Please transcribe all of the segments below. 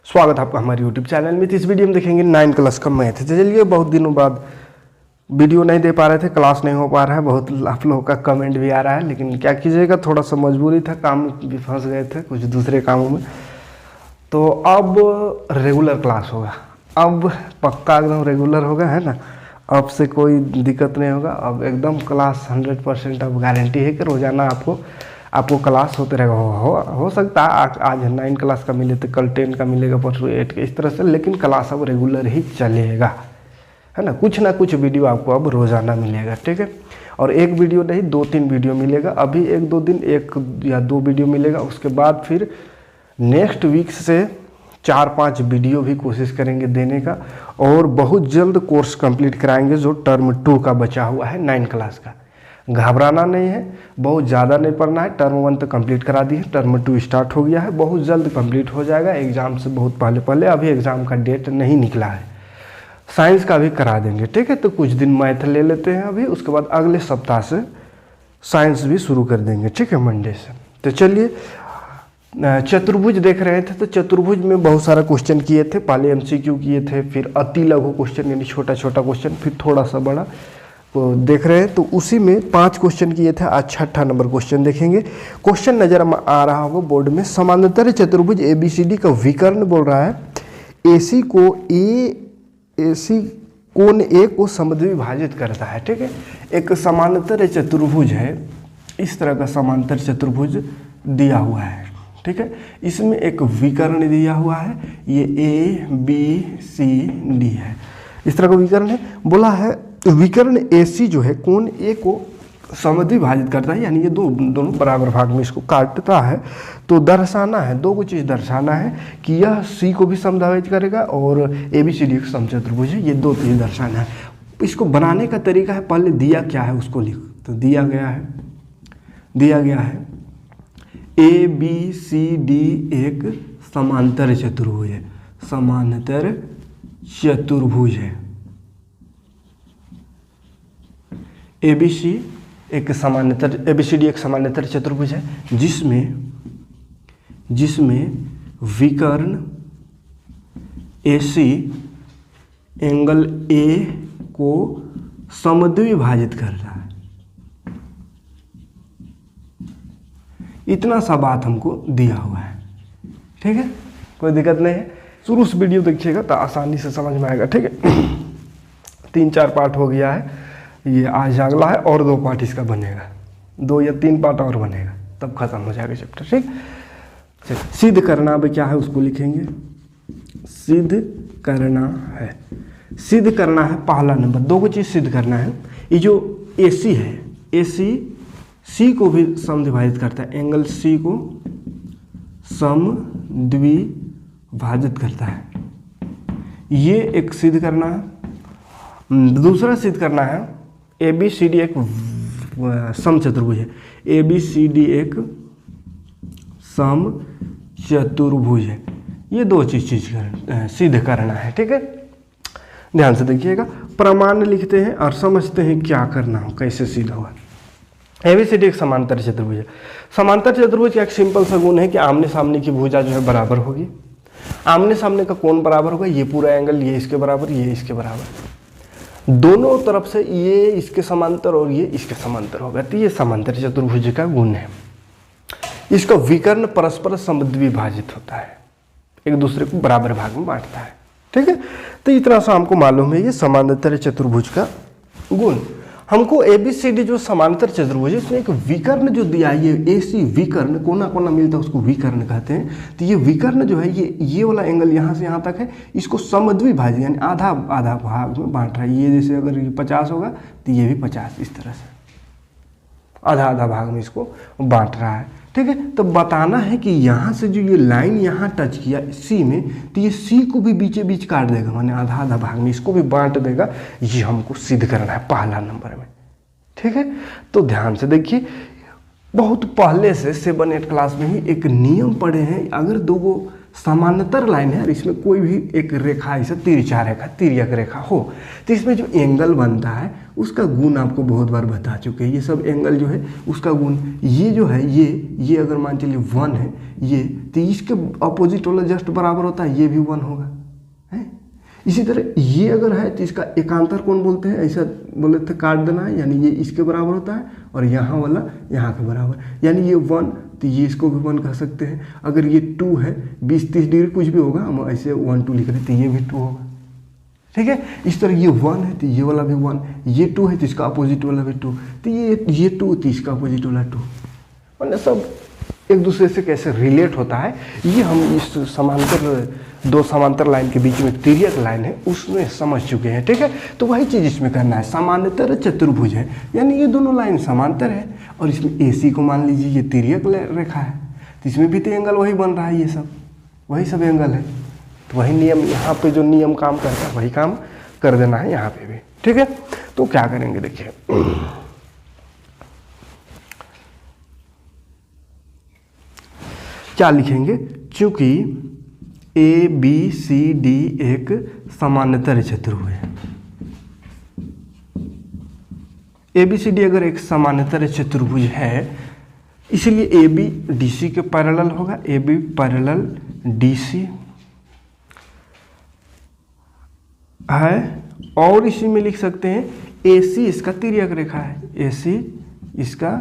स्वागत है आपका हमारे यूट्यूब चैनल में। तो इस वीडियो में देखेंगे 9 क्लास का मैथ। तो चलिए, बहुत दिनों बाद वीडियो नहीं दे पा रहे थे, क्लास नहीं हो पा रहा है, बहुत आप लोगों का कमेंट भी आ रहा है, लेकिन क्या कीजिएगा, थोड़ा सा मजबूरी था, काम भी फंस गए थे कुछ दूसरे कामों में। तो अब रेगुलर क्लास होगा, अब पक्का एकदम रेगुलर होगा, है ना। अब से कोई दिक्कत नहीं होगा, अब एकदम क्लास 100% अब गारंटी है कि रोज़ाना आपको क्लास होते रहेगा। हो सकता है आज 9 क्लास का मिले तो कल 10 का मिलेगा, परसों 8 का, इस तरह से, लेकिन क्लास अब रेगुलर ही चलेगा, है ना कुछ वीडियो आपको अब रोज़ाना मिलेगा, ठीक है। और एक वीडियो नहीं, 2-3 वीडियो मिलेगा। अभी 1-2 दिन 1 या 2 वीडियो मिलेगा, उसके बाद फिर नेक्स्ट वीक से 4-5 वीडियो भी कोशिश करेंगे देने का। और बहुत जल्द कोर्स कंप्लीट कराएंगे जो टर्म 2 का बचा हुआ है 9 क्लास का। घबराना नहीं है, बहुत ज़्यादा नहीं पढ़ना है। टर्म 1 तो कंप्लीट करा दी है, टर्म 2 स्टार्ट हो गया है, बहुत जल्द कंप्लीट हो जाएगा। एग्ज़ाम से बहुत पहले अभी एग्ज़ाम का डेट नहीं निकला है। साइंस का भी करा देंगे, ठीक है। तो कुछ दिन मैथ ले लेते हैं अभी, उसके बाद अगले सप्ताह से साइंस भी शुरू कर देंगे, ठीक है, मंडे से। तो चलिए, चतुर्भुज देख रहे थे, तो चतुर्भुज में बहुत सारा क्वेश्चन किए थे। पहले MCQ किए थे, फिर अति लघु क्वेश्चन यानी छोटा क्वेश्चन, फिर थोड़ा सा बड़ा तो देख रहे हैं। तो उसी में 5 क्वेश्चन किए थे, आज 6ठा नंबर क्वेश्चन देखेंगे। क्वेश्चन नजर आ रहा होगा बोर्ड में। समांतर चतुर्भुज ABCD का विकर्ण बोल रहा है, AC कोण A को समद्विभाजित करता है, ठीक है। एक समांतर चतुर्भुज है, इस तरह का समांतर चतुर्भुज दिया हुआ है, ठीक है। इसमें एक विकर्ण दिया हुआ है, ये ABCD है, इस तरह का विकर्ण है। बोला है विकर्ण AC जो है कोण A को समद्विभाजित करता है, यानी ये दोनों बराबर भाग में इसको काटता है। तो दर्शाना है, 2 चीज़ दर्शाना है कि यह C को भी समद्विभाजित करेगा और ABCD एक समचतुर्भुज है, ये 2 चीज़ दर्शाना है। इसको बनाने का तरीका है, पहले दिया क्या है उसको लिख। तो दिया गया है ABCD एक समांतर चतुर्भुज है, समांतर चतुर्भुज है। ABCD एक समांतर चतुर्भुज है जिसमें विकर्ण AC एंगल A को समद्विभाजित कर रहा है। इतना सा बात हमको दिया हुआ है, ठीक है, कोई दिक्कत नहीं है। शुरू से वीडियो देखिएगा तो आसानी से समझ में आएगा, ठीक है। 3-4 पार्ट हो गया है, ये आज अगला है, और 2 पार्ट इसका बनेगा, 2 या 3 पार्ट और बनेगा, तब खत्म हो जाएगा चैप्टर, ठीक। सिद्ध करना अब क्या है उसको लिखेंगे। सिद्ध करना है पहला नंबर, 2 चीज़ सिद्ध करना है। ये जो AC है, AC C को भी समद्विभाजित करता है, एंगल C को समद्विभाजित करता है, ये एक सिद्ध करना है। दूसरा सिद्ध करना है ABCD एक समचतुर्भुज है, ABCD एक समचतुर्भुज है, ये 2 चीज़ सिद्ध करना है, ठीक है। ध्यान से देखिएगा, प्रमाण लिखते हैं और समझते हैं क्या करना हो, कैसे सिद्ध होगा। ABCD एक समांतर चतुर्भुज है। समांतर चतुर्भुज का एक सिंपल सा गुण है कि आमने सामने की भुजा जो है बराबर होगी। आमने सामने का कोण बराबर होगा, ये पूरा एंगल ये इसके बराबर, ये इसके बराबर, दोनों तरफ से ये इसके समांतर और ये इसके समांतर होगा। तो ये समांतर चतुर्भुज का गुण है। इसका विकर्ण परस्पर समद्विभाजित होता है, एक दूसरे को बराबर भाग में बांटता है, ठीक है। तो इतना सा हमको मालूम है ये समांतर चतुर्भुज का गुण। हमको ABCD जो समांतर चतुर्भुज है, इसमें एक विकर्ण जो दिया है, ये AC विकर्ण, कोना कोना मिलता है उसको विकर्ण कहते हैं। तो ये विकर्ण जो है, ये वाला एंगल यहाँ से यहाँ तक है, इसको समद्विभाजित यानी आधा भाग में बांट रहा है। ये जैसे अगर ये 50 होगा तो ये भी 50, इस तरह से आधा भाग में इसको बांट रहा है, ठीक है। तो बताना है कि यहाँ से जो ये लाइन यहाँ टच किया C में, तो ये C को भी बीचे बीच काट देगा, माने आधा भाग में इसको भी बांट देगा। ये हमको सिद्ध करना है पहला नंबर में, ठीक है। तो ध्यान से देखिए, बहुत पहले से 7-8 क्लास में ही एक नियम पढ़े हैं, अगर 2 समानांतर लाइन है और इसमें कोई भी एक रेखा ऐसा तिरछा रेखा तिर्यक रेखा हो तो इसमें जो एंगल बनता है उसका गुण आपको बहुत बार बता चुके हैं। ये सब एंगल जो है उसका गुण, ये जो है ये अगर मान चलिए 1 है ये, तो इसके अपोजिट वाला जस्ट बराबर होता है, ये भी 1 होगा है। इसी तरह ये अगर है तो इसका एकांतर कोण बोलते हैं, ऐसा बोले थे काट देना है, यानी ये इसके बराबर होता है और यहाँ वाला यहाँ के बराबर, यानी ये 1 तो ये इसको भी 1 कह सकते हैं। अगर ये 2 है 20-30 डिग्री कुछ भी होगा, हम ऐसे 1-2 लिख रहे हैं तो ये भी 2 होगा, ठीक है। इस तरह ये 1 है तो ये वाला भी 1, ये 2 है तो इसका अपोजिट वाला भी 2, तो ये 2 तो इसका अपोजिट वाला 2, मतलब सब एक दूसरे से कैसे रिलेट होता है ये हम इस समांतर दो समांतर लाइन के बीच में तिर्यक लाइन है उसमें समझ चुके हैं, ठीक है। तो वही चीज़ इसमें करना है, समांतर चतुर्भुज है यानी ये दोनों लाइन समांतर है और इसमें AC को मान लीजिए ये तिर्यक रेखा है तो इसमें भी तो एंगल वही बन रहा है, ये सब वही सब एंगल है। तो वही नियम यहाँ पे जो नियम काम करता है वही काम कर देना है यहाँ पे भी, ठीक है। तो क्या करेंगे देखिए, क्या लिखेंगे, चूंकि ABCD एक समांतर चतुर्भुज है, ABCD अगर एक समांतर चतुर्भुज है इसलिए AB DC के पैरेलल होगा, AB पैरेलल DC है। और इसी में लिख सकते हैं AC इसका तिर्यक रेखा है, AC इसका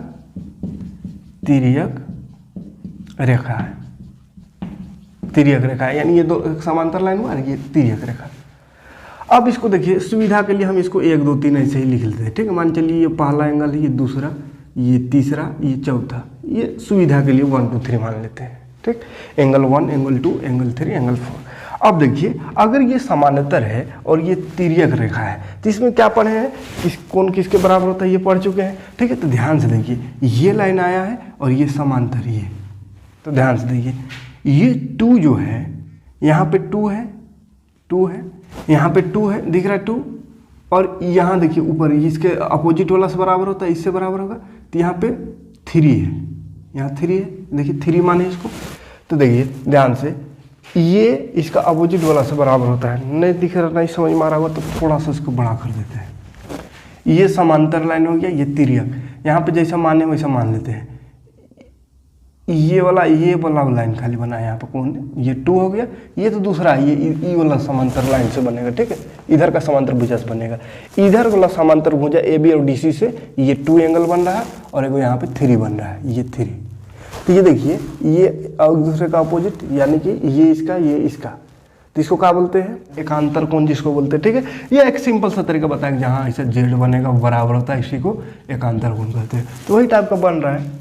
तिर्यक रेखा है, तिर्यक रेखा है, यानी ये दो समांतर लाइन हुआ ये तिर्यक रेखा। अब इसको देखिए सुविधा के लिए हम इसको 1 2 3 ऐसे ही लिख लेते हैं, ठीक है। मान चलिए ये पहला एंगल है, ये दूसरा, ये तीसरा, ये चौथा, ये सुविधा के लिए 1 2 3 मान लेते हैं, ठीक। Angle 1 angle 2 angle 3 angle 4। अब देखिए अगर ये समांतर है और ये तिर्यक रेखा है तो इसमें क्या पढ़े हैं, इस कोण किसके बराबर होता है ये पढ़ चुके हैं, ठीक है। तो ध्यान से देखिए ये लाइन आया है और ये समांतर ये, तो ध्यान से देखिए ये 2 जो है यहाँ पे 2 है, 2 है, यहाँ पे 2 है, दिख रहा है 2, और यहाँ देखिए ऊपर इसके अपोजिट वाला से बराबर होता है, इससे बराबर होगा, तो यहाँ पे 3 है, यहाँ 3 है, देखिए 3 माने इसको। तो देखिए ध्यान से ये इसका अपोजिट वाला से बराबर होता है, नहीं दिख रहा, नहीं समझ में आ रहा हुआ तो थोड़ा सा इसको बड़ा कर देते हैं। ये समांतर लाइन हो गया, ये तिर्यक, यहाँ पे जैसा माने वैसा मान लेते हैं। ये वाला लाइन खाली बना है यहाँ पर कौन, ये 2 हो गया, ये तो दूसरा है, ये वाला समांतर लाइन से बनेगा, ठीक है। इधर का समांतर भुजा से बनेगा, इधर वाला समांतर भुजा AB और DC से ये 2 एंगल बन रहा है और एक यहाँ पे 3 बन रहा है, ये 3। तो ये देखिए ये एक दूसरे का अपोजिट, यानी कि ये इसका ये इसका, तो इसको क्या बोलते हैं, एकांतर कोण जिसको बोलते हैं, ठीक है। ये एक सिंपल सा तरीका बताया कि जहाँ ऐसा Z बनेगा बराबर होता है इसी को एकांतर कोण कहते हैं। तो वही टाइप का बन रहा है,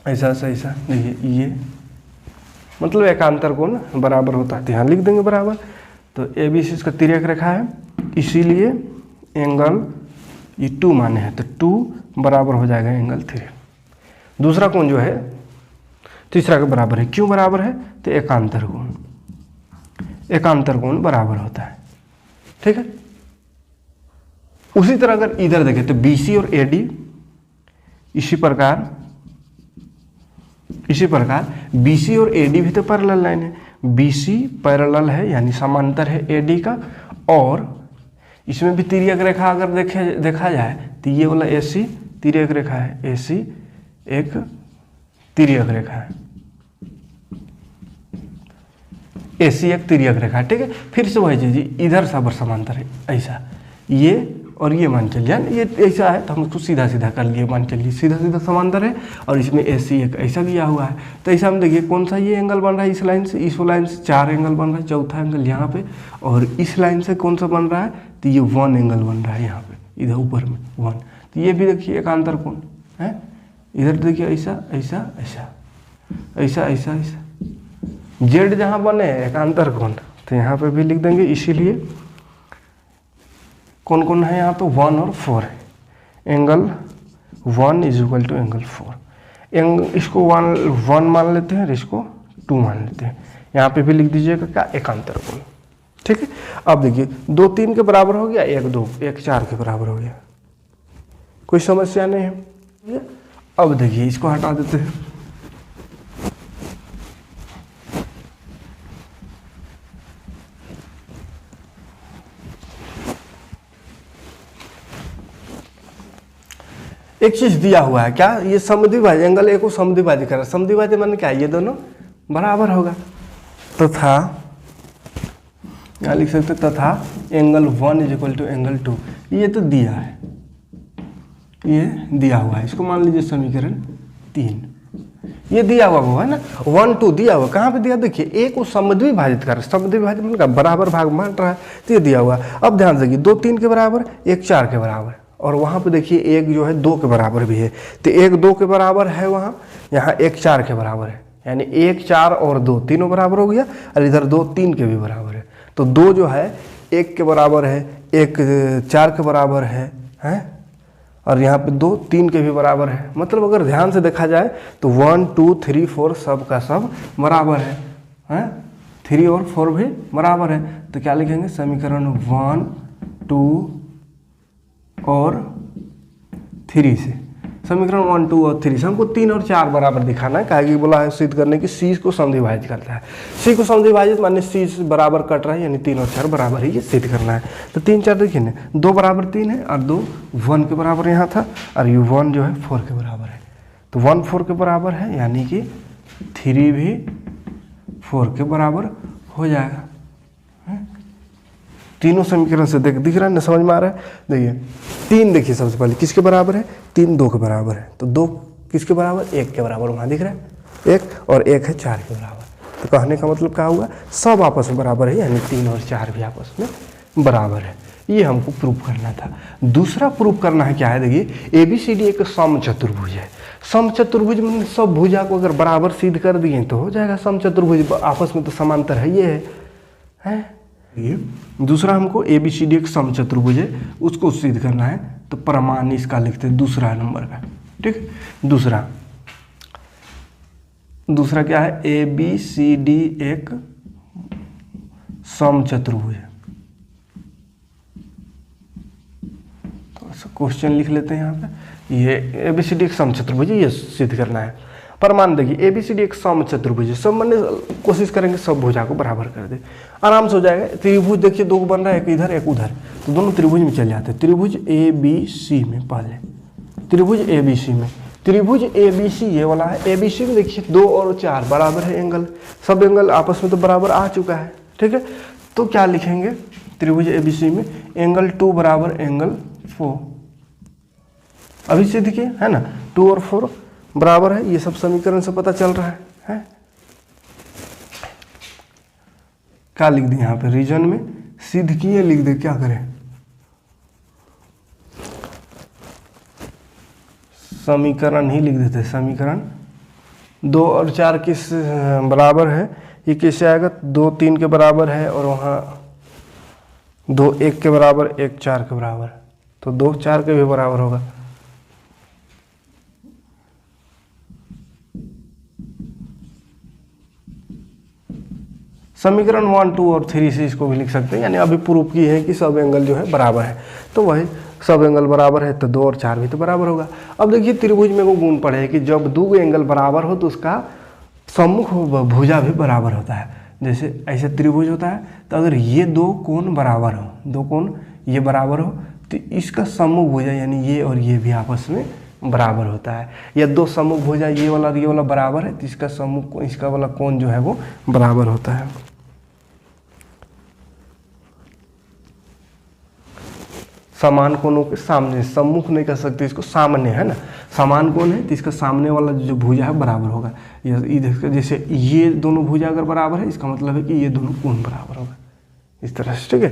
ऐसा ऐसा देखिए ये मतलब एकांतर कोण बराबर होता है, ध्यान लिख देंगे बराबर। तो ABC इसका तिर्यक रेखा है इसीलिए एंगल ये 2 माने हैं तो 2 बराबर हो जाएगा एंगल 3। दूसरा कोण जो है तीसरा के बराबर है, क्यों बराबर है, तो एकांतर कोण बराबर होता है, ठीक है। उसी तरह अगर इधर देखें तो BC और AD इसी प्रकार BC और AD भी तो पैरेलल लाइन है, BC पैरेलल है यानी समांतर है AD का, और इसमें भी तिर्यक रेखा अगर देखा जाए तो ये वाला AC तिर्यक रेखा है, AC एक तिर्यक रेखा है, AC एक तिर्यक रेखा है, ठीक है। फिर से वही चीज इधर सब समांतर है, ऐसा ये और ये मान चलिए ये ऐसा है तो हम उसको सीधा सीधा कर लिए, मान चलिए सीधा सीधा समांतर है और इसमें AC एक ऐसा किया हुआ है। तो ऐसा हम देखिए कौन सा ये एंगल बन रहा है, इस लाइन से 4 एंगल बन रहा है, चौथा एंगल यहाँ पे, और इस लाइन से कौन सा बन रहा है, तो ये 1 एंगल बन रहा है यहाँ पे इधर ऊपर में 1। तो ये भी देखिए एकांतर कोण है, इधर देखिए ऐसा ऐसा ऐसा ऐसा ऐसा ऐसा, Z जहाँ बने एकांतर कोण तो यहाँ पे भी लिख देंगे, इसीलिए कौन कौन है यहाँ पे 1 और 4 है, angle 1 is equal to angle 4। इसको 1 मान लेते हैं और इसको 2 मान लेते हैं, यहाँ पे भी लिख दीजिएगा क्या, एकांतर कोण, ठीक है। अब देखिए 2 3 के बराबर हो गया, 1 2 1 4 के बराबर हो गया, कोई समस्या नहीं है। अब देखिए इसको हटा देते हैं, एक चीज दिया हुआ है, क्या ये समद्विभाज्य एंगल ए को समद्विभाज्य कर रहा है। समद्विभाज्य माने क्या, ये दोनों बराबर होगा। तथा यहाँ लिख सकते तथा angle 1 is equal to angle 2, ये तो दिया है, ये दिया हुआ है, इसको मान लीजिए समीकरण 3। ये दिया हुआ वो है ना, 1 2 दिया हुआ, कहाँ पे दिया, देखिए ए को समद्विभाजित कर, समद्विभाजित मतलब बराबर भाग बांट रहा है, तो ये दिया हुआ। अब ध्यान से 2 3 के बराबर, 1 4 के बराबर, और वहाँ पे देखिए एक जो है 2 के बराबर भी है, तो 1 2 के बराबर है वहाँ, यहाँ 1 4 के बराबर है, यानी 1 4 और 2 तीनों बराबर हो गया, और इधर 2 3 के भी बराबर है। तो 2 जो है 1 के बराबर है, 1 4 के बराबर है, और यहाँ पे 2 3 के भी बराबर है। मतलब अगर ध्यान से देखा जाए तो 1 2 3 4 सब का सब बराबर है, 3 और 4 भी बराबर है। तो क्या लिखेंगे, समीकरण 1 2 और 3 से, समीकरण 1 2 और 3 से हमको 3 और 4 बराबर दिखाना है, काहे कि बोला है सिद्ध करने की सी को समद्विभाजित करता है। सी को समद्विभाजित माने सी बराबर कट रहा है, यानी 3 और 4 बराबर ही ये सिद्ध करना है। तो 3 4 देखिए ना, 2 बराबर 3 है, और 2 1 के बराबर यहाँ था, और ये 1 जो है 4 के बराबर है। तो 1 4 के बराबर है, यानी कि 3 भी 4 के बराबर हो जाएगा। तीनों समीकरण से दिख रहा है ना, समझ में आ रहा है। देखिए 3 देखिए सबसे पहले किसके बराबर है, 3 2 के बराबर है, तो 2 किसके बराबर, 1 के बराबर, वहाँ दिख रहा है 1, और 1 है 4 के बराबर। तो कहने का मतलब क्या हुआ, सब आपस में बराबर है, यानी 3 और 4 भी आपस में बराबर है। ये हमको प्रूफ करना था। दूसरा प्रूफ करना है क्या है, देखिए ABCD एक समचतुर्भुज है। समचतुर्भुज में सब भुजा को अगर बराबर सिद्ध कर दिए तो हो जाएगा समचतुर्भुज, आपस में तो समांतर है ये है। ये दूसरा हमको ABCD एक समचतुर्भुज है, उसको सिद्ध करना है, तो प्रमाण इसका लिखते हैं दूसरा नंबर का, ठीक। दूसरा क्या है, ABCD एक समचतुर्भुज है। थोड़ा सा क्वेश्चन लिख लेते हैं यहाँ पे, ये ABCD एक समचतुर्भुज है, ये सिद्ध करना है। प्रमाण देखिए ABCD एक समचतुर्भुज है, सब मैंने कोशिश करेंगे सब भुजा को बराबर कर दे, आराम से हो जाएगा। त्रिभुज देखिए 2 बन रहा है, एक इधर एक उधर, तो दोनों त्रिभुज में चल जाते हैं। त्रिभुज ABC में, पहले त्रिभुज ABC में, त्रिभुज ABC ये वाला है, ABC में देखिए 2 और 4 बराबर है एंगल, सब एंगल आपस में तो बराबर आ चुका है, ठीक है। तो क्या लिखेंगे, त्रिभुज ABC में एंगल 2 बराबर एंगल 4, अभी सिद्ध किए है ना, 2 और 4 बराबर है, ये सब समीकरण से पता चल रहा है। क्या लिख दें यहाँ पे, रीजन में सिद्ध किए लिख दे, क्या करें, समीकरण ही लिख देते, समीकरण 2 और 4 किस बराबर है, ये कैसे आएगा, 2 3 के बराबर है, और वहाँ 2 1 के बराबर, 1 4 के बराबर, तो 2 4 के भी बराबर होगा। समीकरण 1 2 और 3 से इसको भी लिख सकते हैं, यानी अभी प्रूफ की है कि सब एंगल जो है बराबर है, तो वही सब एंगल बराबर है, तो 2 और 4 भी तो बराबर होगा। अब देखिए त्रिभुज में वो गुण पड़े है कि जब 2 एंगल बराबर हो तो उसका सम्मुख भुजा भी बराबर होता है। जैसे ऐसे त्रिभुज होता है, तो अगर ये 2 कोण बराबर हो, 2 कोण ये बराबर हो, तो इसका सम्मुख भुजा यानी ये और ये भी आपस में बराबर होता है। या 2 सम्मुख भुजा ये वाला बराबर है, तो इसका सम्मुख इसका वाला कोण जो है वो बराबर होता है। समान कोणों के सामने, सम्मुख नहीं कर सकते इसको, सामने है ना, समान कोण है तो इसका सामने वाला जो भुजा है बराबर होगा। जैसे ये दोनों भुजा अगर बराबर है, इसका मतलब है कि ये दोनों कोण बराबर होगा, इस तरह से, ठीक है।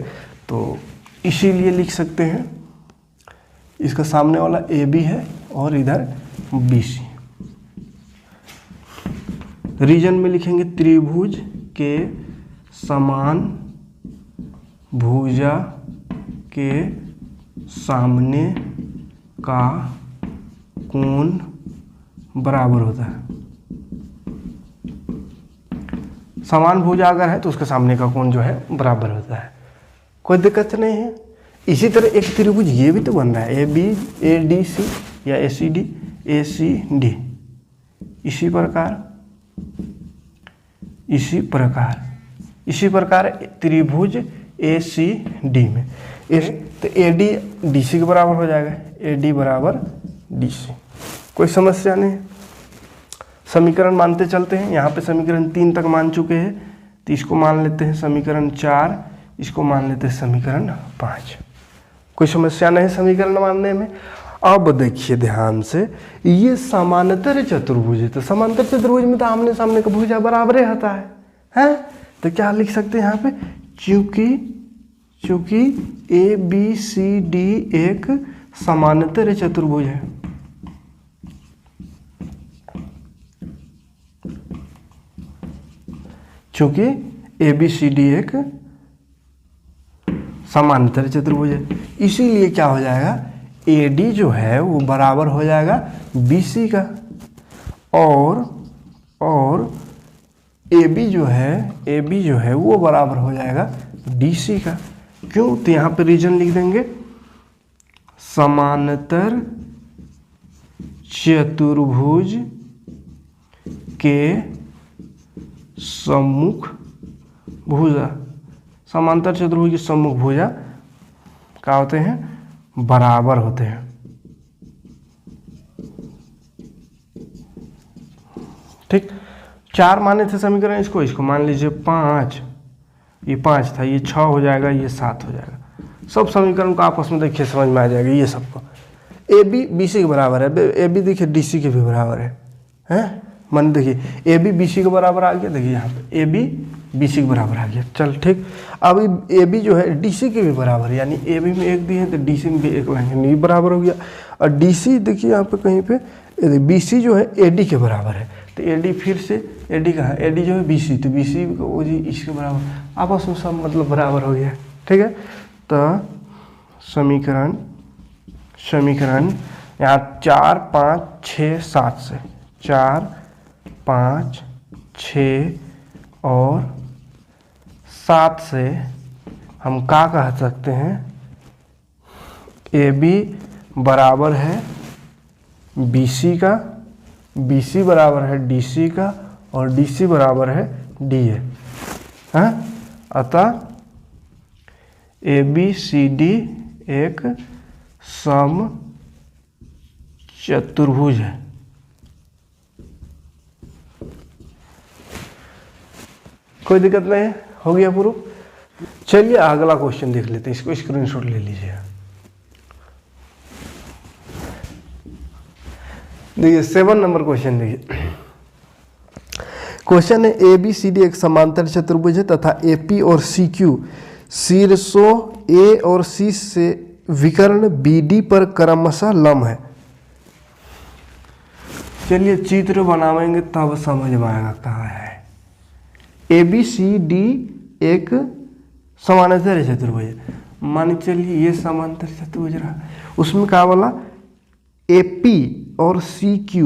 तो इसीलिए लिख सकते हैं, इसका सामने वाला AB है और इधर BC। रीजन में लिखेंगे त्रिभुज के समान भुजा के सामने का कोण बराबर होता है। समान भुजा अगर है तो उसके सामने का कोण जो है बराबर होता है, कोई दिक्कत नहीं है। इसी तरह एक त्रिभुज ये भी तो बन रहा है, ABCD या ACD, इसी प्रकार त्रिभुज ACD में तो AD DC के बराबर हो जाएगा, AD बराबर DC। कोई समस्या नहीं है। समीकरण मानते चलते हैं। यहाँ पे समीकरण 3 तक मान चुके हैं, तो इसको मान लेते हैं समीकरण 4, इसको मान लेते हैं समीकरण 5। कोई समस्या नहीं समीकरण मानने में। अब देखिए ध्यान से, ये समांतर चतुर्भुज है, तो समांतर चतुर्भुज में तो आमने सामने का भुजा बराबर होता है, हैं? तो क्या लिख सकते हैं यहाँ पे, चूंकि ABCD एक समांतर चतुर्भुज है, चूंकि ABCD एक समांतर चतुर्भुज है, इसीलिए क्या हो जाएगा, AD जो है वो बराबर हो जाएगा BC का, और AB जो है वो बराबर हो जाएगा DC का। क्यों? तो यहाँ पे रीजन लिख देंगे, समांतर चतुर्भुज के सम्मुख भुजा, समांतर चतुर्भुज के सम्मुख भुजा क्या होते हैं, बराबर होते हैं। ठीक, 4 माने थे समीकरण, इसको मान लीजिए 5, ये 5 था, ये 6 हो जाएगा, ये 7 हो जाएगा। सब समीकरण को आपस में देखिए समझ में आ जाएगा। ये सबको AB BC के बराबर है, AB देखिए DC के भी बराबर है, हैं? मान देखिए AB BC के बराबर आ गया, देखिए यहाँ पे AB BC के बराबर आ गया। चल ठीक, अब AB जो है DC के भी बराबर है, यानी AB में 1 दिए तो DC में भी 1 लाएंगे, ये बराबर हो गया। और DC देखिए यहाँ पे कहीं पे BC जो है AD के बराबर है, तो AD फिर से AD कहाँ है, AD जो है BC, तो BC को जी इसके बराबर, आपस में सब मतलब बराबर हो गया। ठीक है, तो समीकरण यहाँ 4 5 6 7 से 4 5 6 और 7 से हम क्या कह सकते हैं, AB बराबर है BC का, BC बराबर है DC का, और DC बराबर है DA, हाँ? अतः ABCD एक सम चतुर्भुज है। कोई दिक्कत नहीं है, हो गया प्रूफ। चलिए अगला क्वेश्चन देख लेते हैं, इसको स्क्रीनशॉट ले लीजिए। देखिए 7 नंबर क्वेश्चन देखिए। क्वेश्चन है ABCD एक समांतर चतुर्भुज है तथा AP और CQ शीर्षों A और C से विकर्ण BD पर क्रमशः लंब है। चलिए चित्र बनावेंगे तब समझ में आएगा कहाँ है। ABCD एक समांतर चतुर्भुज है, मान चलिए ये समांतर चतुर्भुज रहा, उसमें क्या बोला, AP और CQ,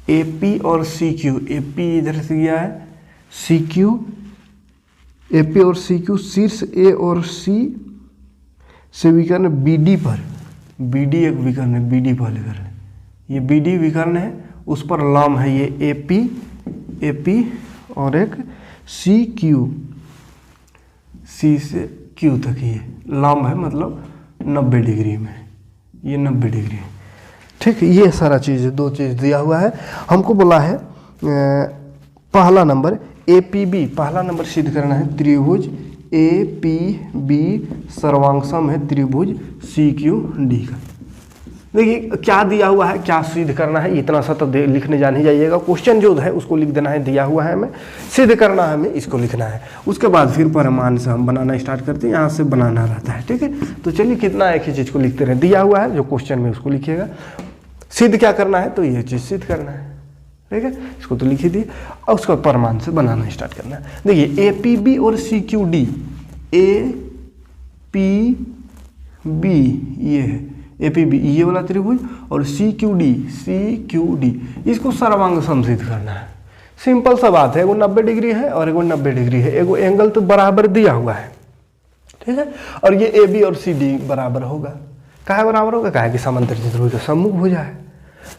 AP और CQ, AP इधर से गया है, CQ, AP और CQ शीर्ष A और C से विकर्ण BD पर, BD एक विकर्ण है, BD पर विकर्ण, ये BD विकर्ण है, उस पर लंब है ये AP और एक CQ, C से Q तक ये लंब है, मतलब 90 डिग्री में, ये 90 डिग्री है। ठीक, ये सारा चीज़ 2 चीज़ दिया हुआ है। हमको बोला है पहला नंबर APB, पहला नंबर सिद्ध करना है, त्रिभुज APB सर्वांगसम है त्रिभुज CQD का। देखिए क्या दिया हुआ है, क्या सिद्ध करना है, इतना सा तो लिखने जान ही जाइएगा। क्वेश्चन जो है उसको लिख देना है, दिया हुआ है हमें, सिद्ध करना है हमें, इसको लिखना है। उसके बाद फिर परमान से हम बनाना स्टार्ट करते हैं, यहाँ से बनाना रहता है। ठीक है, तो चलिए कितना एक ही चीज़ को लिखते रहे, दिया हुआ है जो क्वेश्चन में उसको लिखिएगा। सिद्ध क्या करना है, तो ये चीज़ सिद्ध करना है। ठीक है, इसको तो लिख ही दिए, और उसका परमान से बनाना स्टार्ट करना है। देखिए APB और CQD, APB ये है APB ये वाला त्रिभुज, और CQD इसको सर्वांग समसिद्ध करना है। सिंपल सा बात है, एगो 90 डिग्री है और एगो 90 डिग्री है, एगो एंगल तो बराबर दिया हुआ है। ठीक है, और ये AB और CD बराबर होगा। काहे बराबर होगा, काहे कि समांतर चतुर्भुज का सम्मुख भुजा है,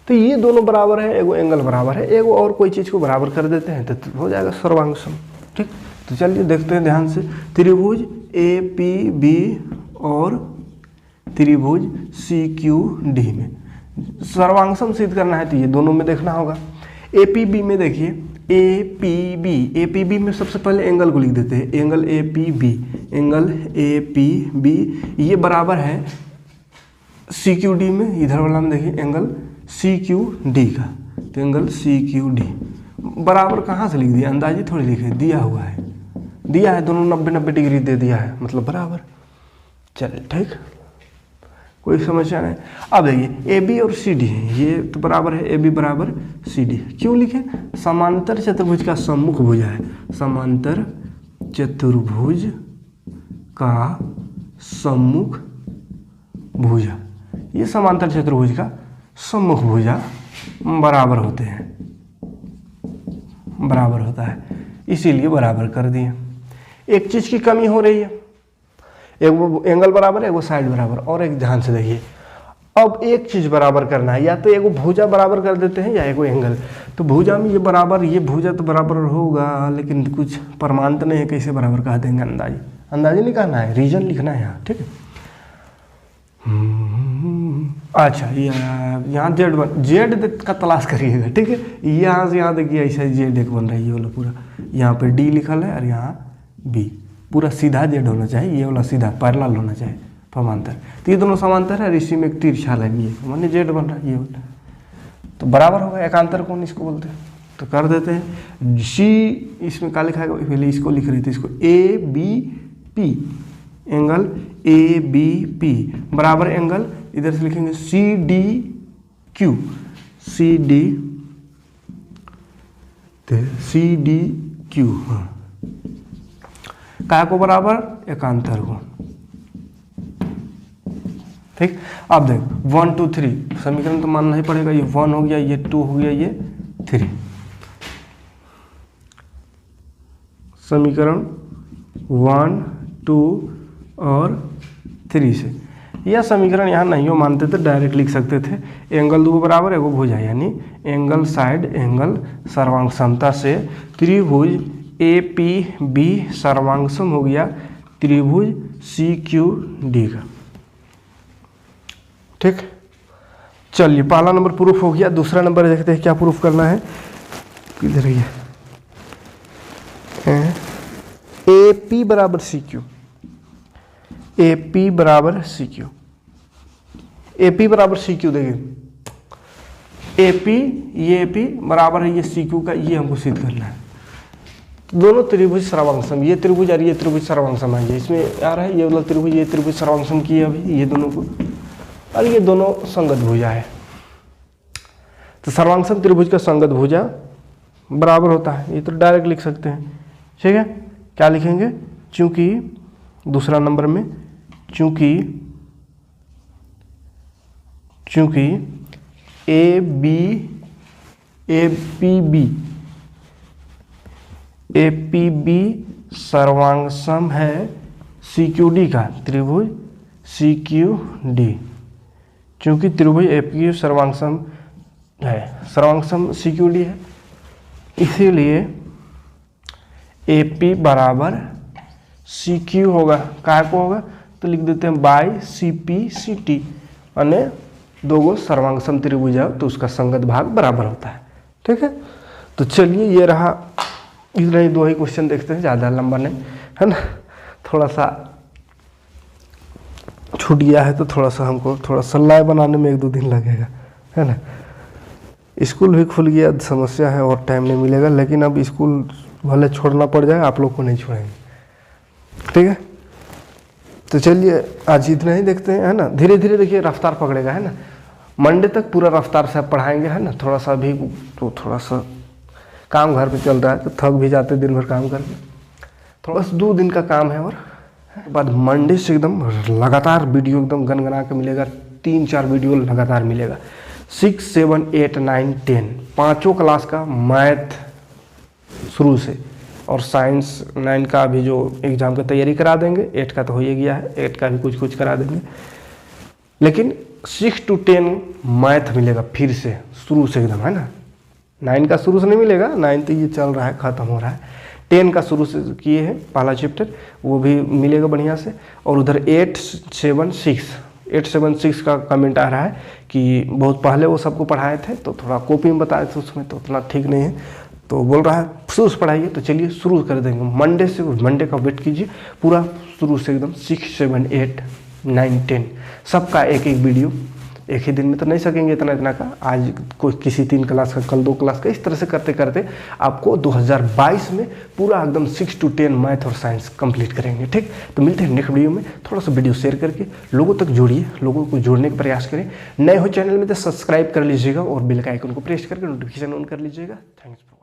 तो ये दोनों बराबर है, एगो एंगल बराबर है, एगो और कोई चीज़ को बराबर कर देते हैं तो हो जाएगा सर्वांग सम। ठीक, तो चलिए देखते हैं ध्यान से, त्रिभुज APB और त्रिभुज CQD में सर्वांगसम सिद्ध करना है तो ये दोनों में देखना होगा। APB में देखिए, APB में सबसे पहले एंगल को लिख देते हैं, एंगल APB ये बराबर है CQD में, इधर वाला में देखिए एंगल CQD का, तो एंगल CQD बराबर कहाँ से लिख दिया, अंदाजी थोड़ी लिखे, दिया हुआ है, दिया है, दोनों 90-90 डिग्री दे दिया है, मतलब बराबर। चलिए ठीक, कोई समस्या नहीं। अब देखिए AB और CD ये तो बराबर है, AB बराबर CD, क्यों लिखे, समांतर चतुर्भुज का सम्मुख भुजा है, समांतर चतुर्भुज का सम्मुख भुजा, ये समांतर चतुर्भुज का सम्मुख भुजा बराबर होते हैं, बराबर होता है, इसीलिए बराबर कर दिए। एक चीज की कमी हो रही है, एक वो एंगल बराबर है, एक वो साइड बराबर, और एक ध्यान से देखिए, अब एक चीज बराबर करना है, या तो एक वो भुजा बराबर कर देते हैं या एक वो एंगल। तो भुजा में ये बराबर, ये भुजा तो बराबर होगा, लेकिन कुछ प्रमाण तो नहीं है, कैसे बराबर कह देंगे, अंदाजी नहीं कहना है, रीजन लिखना है यहाँ, ठीक है। अच्छा यहाँ जेड का तलाश करिएगा, ठीक है। यहाँ से यहाँ देखिए ऐसा जेड एक बन रहा है, ये वाला पूरा, यहाँ पे डी लिखल है और यहाँ बी, पूरा सीधा जेड होना चाहिए, ये वाला सीधा पैरेलल होना चाहिए, समांतर, तो ये दोनों समांतर है, इसी में एक तिरछा लगी है, माने जेड बन रहा है ये वाला, तो बराबर होगा। एकांतर कौन इसको बोलते हैं, तो कर देते हैं। सी इसमें क्या लिखा है, पहले इसको लिख रहे थे, इसको ABP, एंगल ABP बराबर एंगल इधर से लिखेंगे CDQ, CDQ, हाँ, काय को बराबर, एकांतर को, ठीक। अब देख 1 2 3 समीकरण तो मानना ही पड़ेगा, ये 1 हो गया, ये 2 हो गया, ये 3, समीकरण 1 2 और 3 से, यह समीकरण यहाँ नहीं हो मानते तो डायरेक्ट लिख सकते थे, एंगल दो बराबर है वो भुजा, यानी एंगल साइड एंगल सर्वांग समता से त्रिभुज APB सर्वांगसम हो गया त्रिभुज CQD का, ठीक। चलिए पहला नंबर प्रूफ हो गया, दूसरा नंबर देखते हैं क्या प्रूफ करना है, किधर है, AP बराबर CQ, AP बराबर CQ, AP बराबर CQ, देखिए AP, ये AP बराबर है ये CQ का, ये हमको सिद्ध करना है। दोनों त्रिभुज सर्वांगसम, ये त्रिभुज और ये त्रिभुज सर्वांगसम है, इसमें आ रहा है ये वाला त्रिभुज, ये त्रिभुज सर्वांगसम की है अभी ये दोनों को, और ये दोनों संगत भुजा है, तो सर्वांगसम त्रिभुज का संगत भुजा बराबर होता है, ये तो डायरेक्ट लिख सकते हैं, ठीक है। क्या लिखेंगे, चूंकि दूसरा नंबर में, चूंकि APB सर्वांगसम है CQD का, त्रिभुज CQD, चूंकि त्रिभुज APB सर्वांगसम है, सर्वांगसम CQD है, इसीलिए AP बराबर CQ होगा, काय को होगा, तो लिख देते हैं बाई CPCT, यानी दो गो सर्वांगसम त्रिभुज है तो उसका संगत भाग बराबर होता है, ठीक है। तो चलिए ये रहा, इतना ही, दो ही क्वेश्चन देखते हैं, ज़्यादा लंबा नहीं है ना, थोड़ा सा छूट गया है तो थोड़ा सा हमको थोड़ा सल्लाय बनाने में 1-2 दिन लगेगा, है ना। स्कूल भी खुल गया, समस्या है और टाइम नहीं मिलेगा, लेकिन अब स्कूल भले छोड़ना पड़ जाए, आप लोग को नहीं छोड़ेंगे, ठीक है। तो चलिए आज इतना ही देखते हैं, है ना। धीरे धीरे देखिए रफ्तार पकड़ेगा, है ना, मंडे तक पूरा रफ्तार से आप पढ़ाएंगे, है ना। थोड़ा सा भी तो थोड़ा सा काम घर पे चल रहा है तो थक भी जाते दिन भर काम करके, थोड़ा सा 2 दिन का काम है, और बाद मंडे से एकदम लगातार वीडियो एकदम गनगना के मिलेगा, 3-4 वीडियो लगातार मिलेगा। 6, 7, 8, 9, 10 पाँचों क्लास का मैथ शुरू से, और साइंस 9 का भी जो एग्ज़ाम की तैयारी करा देंगे, 8 का तो हो ही गया है, 8 का भी कुछ करा देंगे, लेकिन 6 to 10 मैथ मिलेगा फिर से शुरू से एकदम, है ना। 9 का शुरू से नहीं मिलेगा, 9 तो ये चल रहा है, ख़त्म हो रहा है। 10 का शुरू से किए हैं पहला चैप्टर, वो भी मिलेगा बढ़िया से, और उधर 8, 7, 6 876 का कमेंट आ रहा है कि बहुत पहले वो सबको पढ़ाए थे तो थोड़ा कॉपी में बताए थे, उसमें तो उतना ठीक नहीं है, तो बोल रहा है शुरू से पढ़ाइए। तो चलिए शुरू कर देंगे मंडे से। मंडे का वेट कीजिए पूरा शुरू से एकदम 6, 7, 8, 9, 10 सबका एक एक वीडियो। एक ही दिन में तो नहीं सकेंगे इतना का, आज कोई किसी 3 क्लास का, कल 2 क्लास का, इस तरह से करते करते आपको 2022 में पूरा एकदम 6 to 10 मैथ और साइंस कंप्लीट करेंगे। ठीक, तो मिलते हैं नेक्स्ट वीडियो में। थोड़ा सा वीडियो शेयर करके लोगों तक जोड़िए, लोगों को जोड़ने का प्रयास करें। नए हो चैनल में तो सब्सक्राइब कर लीजिएगा और बेल का आइकन को प्रेस करके नोटिफिकेशन ऑन कर लीजिएगा। Thanks for